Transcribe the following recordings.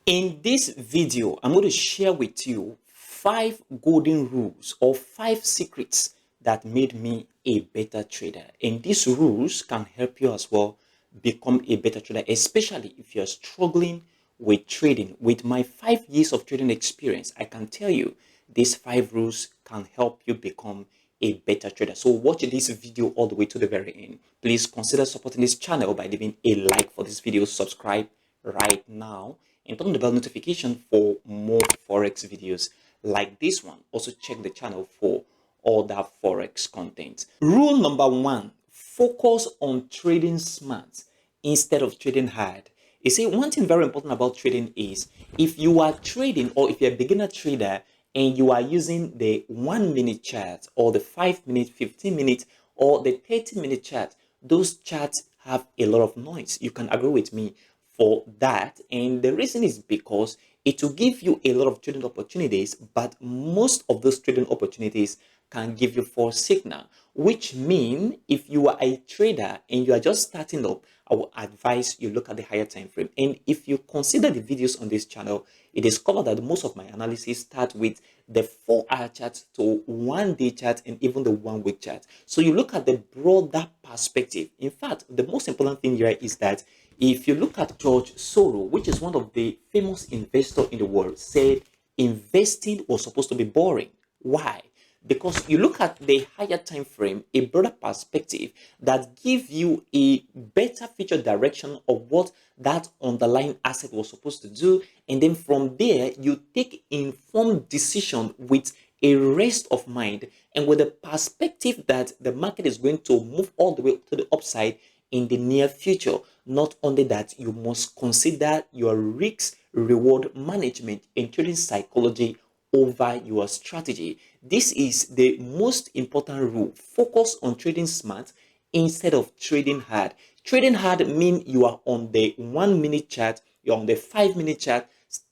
In this video, I'm going to share with you 5 golden rules or 5 secrets that made me a better trader. And these rules can help you as well become a better trader, especially if you're struggling with trading. With my 5 years of trading experience, I can tell you these 5 rules can help you become a better trader. So watch this video all the way to the very end. Please consider supporting this channel by leaving a like for this video, subscribe right now, and turn on the bell notification for more forex videos like this one. Also check the channel for other forex content. Rule number 1: focus on trading smart instead of trading hard. You see, one thing very important about trading is if you are trading, or if you're a beginner trader and you are using the 1-minute chart or the 5-minute, 15-minute, or the 30-minute chart, those charts have a lot of noise. You can agree with me for that, and the reason is because it will give you a lot of trading opportunities, but most of those trading opportunities can give you false signal, which mean if you are a trader and you are just starting up, I will advise you look at the higher time frame. And if you consider the videos on this channel, it is covered that most of my analysis start with the 4-hour chart to 1-day chart and even the 1-week chart. So you look at the broader perspective. In fact, the most important thing here is that if you look at George Soros, which is one of the famous investors in the world, said investing was supposed to be boring. Why? Because you look at the higher time frame, a broader perspective that gives you a better future direction of what that underlying asset was supposed to do, and then from there you take informed decision with a rest of mind and with a perspective that the market is going to move all the way to the upside in the near future. Not only that, you must consider your risk reward management and trading psychology over your strategy. This is the most important rule. Focus on trading smart instead of trading hard. Trading hard means you are on the 1-minute chart, you're on the 5-minute chart,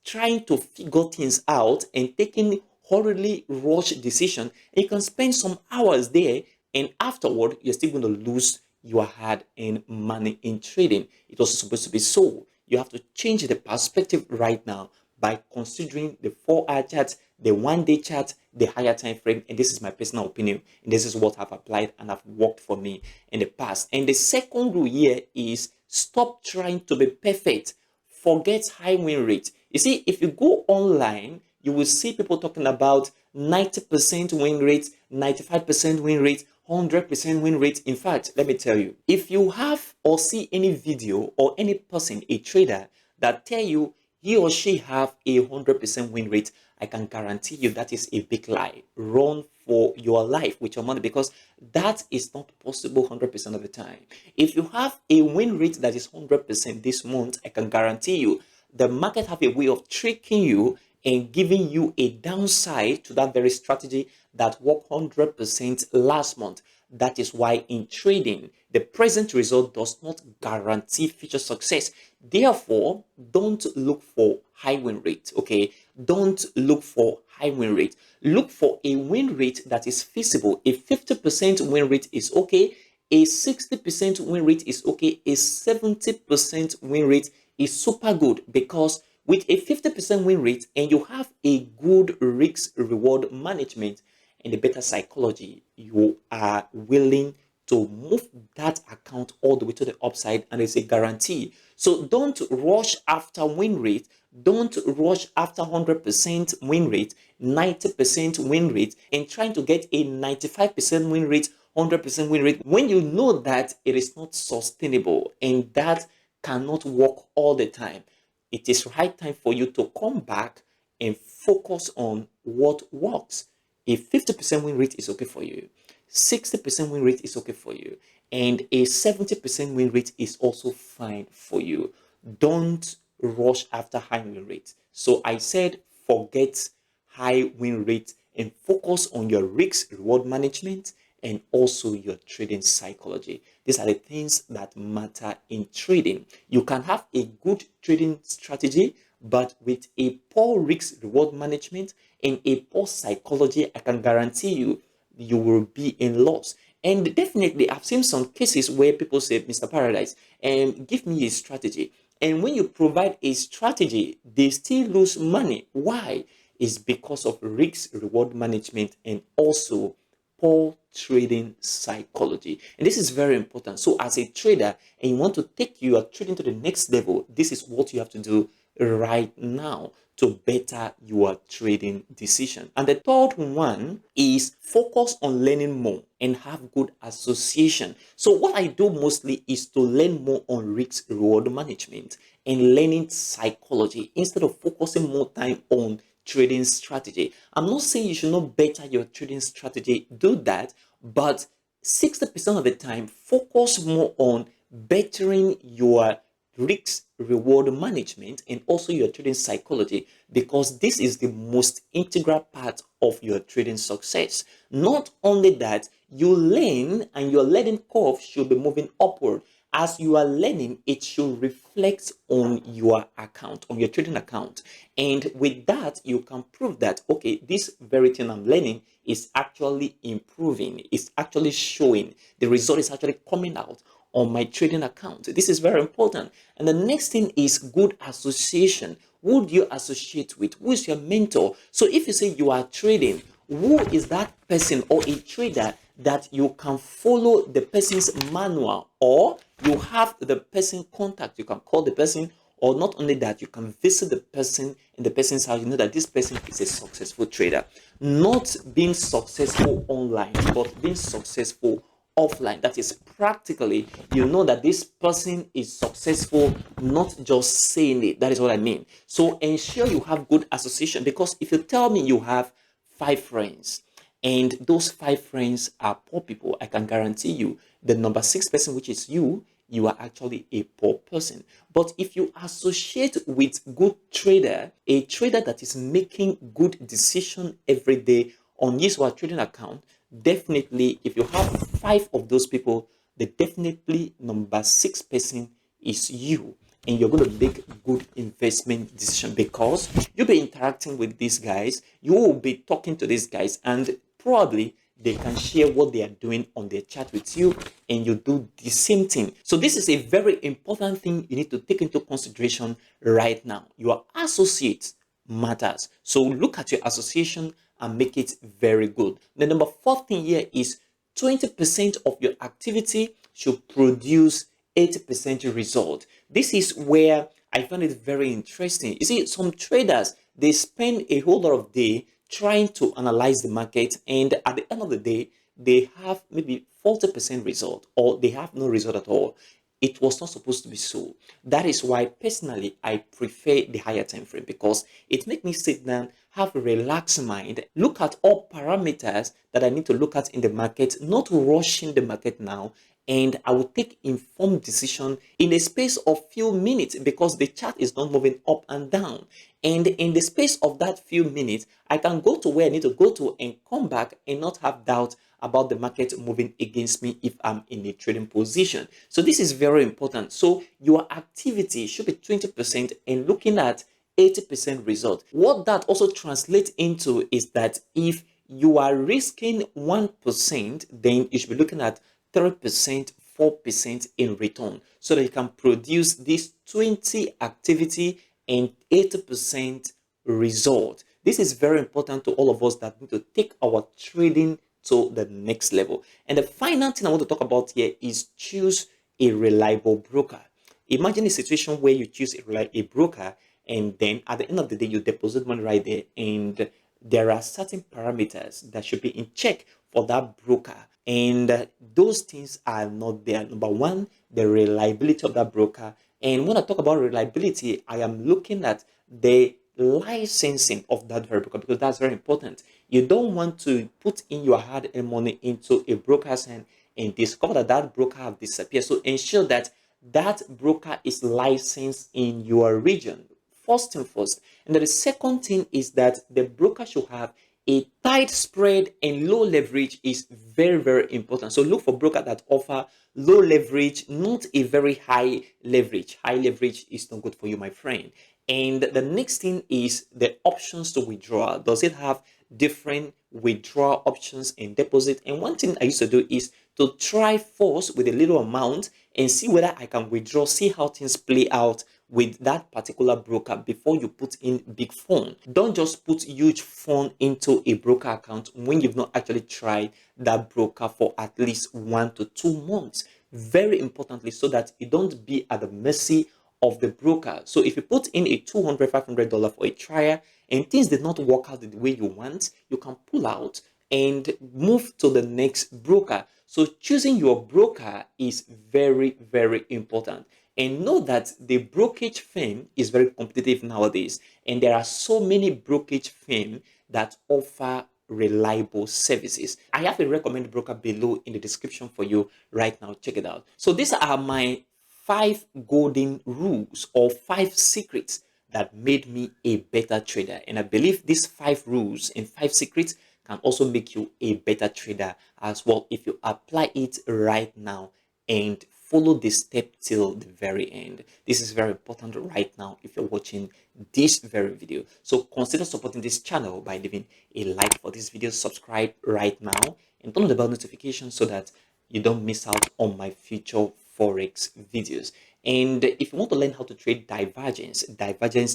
trying to figure things out and taking hurriedly rushed decision, and you can spend some hours there, and afterward you're still going to lose your hard-earned money in trading. It was supposed to be so. You have to change the perspective right now by considering the 4-hour chart, the 1-day chart, the higher time frame. And this is my personal opinion, and this is what I've applied and have worked for me in the past. And the second rule here is stop trying to be perfect. Forget high win rate. You see, if you go online, you will see people talking about 90% win rate, 95% win rate, 100% win rate. In fact, let me tell you, if you have or see any video or any person, a trader, that tell you he or she have a 100% win rate, I can guarantee you that is a big lie. Run for your life with your money, because that is not possible 100% of the time. If you have a win rate that is 100% this month, I can guarantee you the market have a way of tricking you and giving you a downside to that very strategy that worked 100% last month. That is why in trading, the present result does not guarantee future success. Therefore, don't look for high win rate, okay? Don't look for high win rate. Look for a win rate that is feasible. A 50% win rate is okay. A 60% win rate is okay. A 70% win rate is super good, because with a 50% win rate and you have a good risk reward management and a better psychology, you are willing to move that account all the way to the upside, and it's a guarantee. So don't rush after win rate. Don't rush after 100% win rate, 90% win rate, and trying to get a 95% win rate, 100% win rate, when you know that it is not sustainable and that cannot work all the time. It is right time for you to come back and focus on what works. A 50% win rate is okay for you, 60% win rate is okay for you, and a 70% win rate is also fine for you. Don't rush after high win rate. So I said forget high win rate and focus on your risk reward management and also your trading psychology. These are the things that matter in trading. You can have a good trading strategy, but with a poor risk reward management and a poor psychology, I can guarantee you, you will be in loss. And definitely, I've seen some cases where people say, Mr. Paradise, give me a strategy. And when you provide a strategy, they still lose money. Why? It's because of risk reward management and also poor trading psychology. And this is very important. So as a trader and you want to take your trading to the next level, this is what you have to do right now to better your trading decision. And the third one is focus on learning more and have good association. So what I do mostly is to learn more on risk reward management and learning psychology instead of focusing more time on trading strategy. I'm not saying you should not better your trading strategy, do that, but 60% of the time focus more on bettering your risk reward management and also your trading psychology, because this is the most integral part of your trading success. Not only that, you learn and your learning curve should be moving upward. As you are learning, it should reflect on your account, on your trading account. And with that, you can prove that, okay, this very thing I'm learning is actually improving, it's actually showing, the result is actually coming out on my trading account. This is very important. And the next thing is good association. Who do you associate with? Who is your mentor? So if you say you are trading, who is that person or a trader that you can follow the person's manual, or you have the person contact, you can call the person, or not only that, you can visit the person in the person's house. You know that this person is a successful trader, not being successful online, but being successful offline. That is practically, you know that this person is successful, not just saying it. That is what I mean. So ensure you have good association, because if you tell me you have 5 friends and those 5 friends are poor people, I can guarantee you the number 6 person, which is you are actually a poor person. But if you associate with good trader, a trader that is making good decision every day on his or her trading account, definitely if you have 5 of those people, the definitely number 6 person is you, and you're going to make good investment decision, because you'll be interacting with these guys, you will be talking to these guys, and probably they can share what they are doing on their chat with you, and you do the same thing. So this is a very important thing you need to take into consideration right now. Your associate matters. So look at your association and make it very good. The number 4 thing here is 20% of your activity should produce 80% result. This is where I find it very interesting. You see, some traders, they spend a whole lot of day trying to analyze the market, and at the end of the day, they have maybe 40% result, or they have no result at all. It was not supposed to be so. That is why personally I prefer the higher time frame, because it makes me sit down, have a relaxed mind, look at all parameters that I need to look at in the market, not rushing the market now, and I will take informed decision in a space of few minutes, because the chart is not moving up and down. And in the space of that few minutes, I can go to where I need to go to and come back and not have doubt about the market moving against me if I'm in a trading position. So this is very important. So your activity should be 20% and looking at 80% result. What that also translates into is that if you are risking 1%, then you should be looking at 3%, 4% in return, so that you can produce this 20 activity and 80% result. This is very important to all of us that need to take our trading to the next level. And the final thing I want to talk about here is choose a reliable broker. Imagine a situation where you choose a broker, and then at the end of the day, you deposit money right there, and there are certain parameters that should be in check for that broker, and those things are not there. Number one, the reliability of that broker. And when I talk about reliability, I am looking at the licensing of that very broker, because that's very important. You don't want to put in your hard-earned money into a broker's hand and discover that that broker have disappeared. So ensure that that broker is licensed in your region, first and first. And then the second thing is that the broker should have a tight spread and low leverage is very, very important. So look for broker that offer low leverage, not a very high leverage. High leverage is not good for you, my friend. And the next thing is the options to withdraw. Does it have different withdrawal options and deposit? And one thing I used to do is to try first with a little amount and see whether I can withdraw, see how things play out with that particular broker before you put in big fund. Don't just put huge fund into a broker account when you've not actually tried that broker for at least 1 to 2 months. Very importantly, so that you don't be at the mercy of the broker. So if you put in a $200, $500 for a trial and things did not work out the way you want, you can pull out and move to the next broker. So choosing your broker is very, very important. And know that the brokerage firm is very competitive nowadays. And there are so many brokerage firms that offer reliable services. I have a recommended broker below in the description for you right now. Check it out. So these are my 5 golden rules or 5 secrets that made me a better trader. And I believe these 5 rules and 5 secrets can also make you a better trader as well if you apply it right now and follow this step till the very end. This is very important right now if you're watching this very video. So consider supporting this channel by leaving a like for this video, subscribe right now, and turn on the bell notification so that you don't miss out on my future Forex videos. And if you want to learn how to trade divergence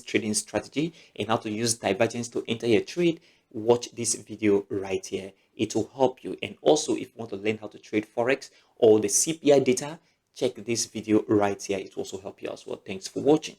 trading strategy, and how to use divergence to enter your trade, watch this video right here. It will help you. And also, if you want to learn how to trade Forex or the CPI data, check this video right here. It will also help you as well. Thanks for watching.